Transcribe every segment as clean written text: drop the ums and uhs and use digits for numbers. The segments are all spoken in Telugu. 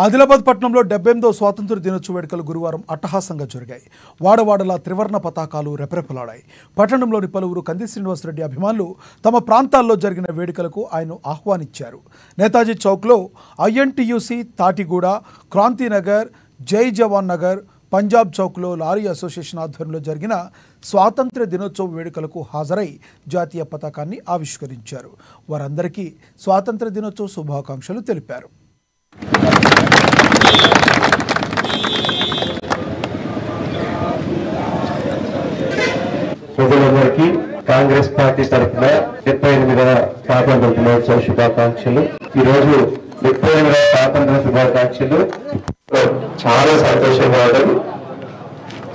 ఆదిలాబాద్ పట్టణంలో 78వ స్వాతంత్ర దినోత్సవ వేడుకలు గురువారం అట్టహాసంగా జరిగాయి. వాడవాడలా త్రివర్ణ పతాకాలు రెపరెపలాడాయి. పట్టణంలోని పలువురు కంది శ్రీనివాసరెడ్డి అభిమానులు తమ ప్రాంతాల్లో జరిగిన వేడుకలకు ఆయన ఆహ్వానించారు. నేతాజీ చౌక్లో ఐఎన్టీయూసీ తాటిగూడ, క్రాంతినగర్, జై జవాన్ నగర్, పంజాబ్ చౌక్లో లారీ అసోసియేషన్ ఆధ్వర్యంలో జరిగిన స్వాతంత్ర దినోత్సవ వేడుకలకు హాజరై జాతీయ పతాకాన్ని ఆవిష్కరించారు. వారందరికీ స్వాతంత్ర దినోత్సవ శుభాకాంక్షలు తెలిపారు. ప్రజలందరికీ కాంగ్రెస్ పార్టీ తరఫున 78వ స్వాతంత్ర దినోత్సవ శుభాకాంక్షలు. ఈరోజు 78వ స్వాతంత్ర శుభాకాంక్షలు. చాలా సంతోషంగా ఉండదు,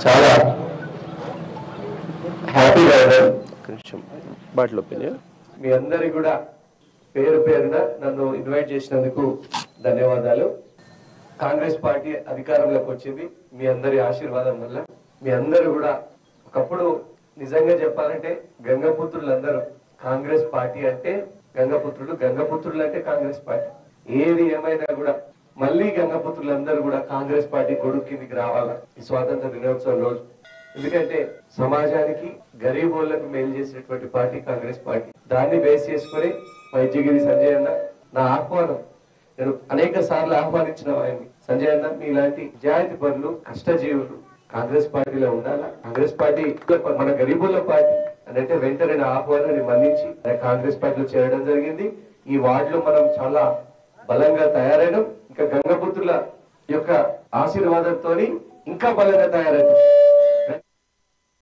చాలా హ్యాపీగా ఉండదు. మీ అందరికి కూడా పేరు పేరున నన్ను ఇన్వైట్ చేసినందుకు ధన్యవాదాలు. కాంగ్రెస్ పార్టీ అధికారంలోకి వచ్చింది మీ అందరి ఆశీర్వాదం వల్ల. మీ అందరూ కూడా ఒకప్పుడు నిజంగా చెప్పాలంటే గంగపుత్రులందరూ కాంగ్రెస్ పార్టీ అంటే గంగపుత్రులు అంటే కాంగ్రెస్ పార్టీ. ఏది ఏమైనా కూడా మళ్ళీ గంగపుత్రులందరూ కూడా కాంగ్రెస్ పార్టీ కొడుకు కిందికి రావాలా ఈ స్వాతంత్ర దినోత్సవం రోజు. ఎందుకంటే సమాజానికి గరీబోళ్లకు మేలు చేసినటువంటి పార్టీ కాంగ్రెస్ పార్టీ. దాన్ని బేస్ చేసుకుని వైద్యగిరి సంజయ్ అన్న నా ఆహ్వానం, నేను అనేక సార్లు ఆహ్వానించిన ఆయన్ని. సంజయ్ అన్న మీలాంటి నిజాయితీ పనులు, కష్టజీవులు కాంగ్రెస్ పార్టీలో ఉండాలా. కాంగ్రెస్ పార్టీ మన గరీబుల పార్టీ అని అంటే వెంటనే నా ఆహ్వానాన్ని మన్నించి కాంగ్రెస్ పార్టీలో చేరడం జరిగింది. ఈ వార్డులో మనం చాలా బలంగా తయారైనాం. ఇంకా గంగపుత్రుల యొక్క ఆశీర్వాదంతో ఇంకా బలంగా తయారైనాం.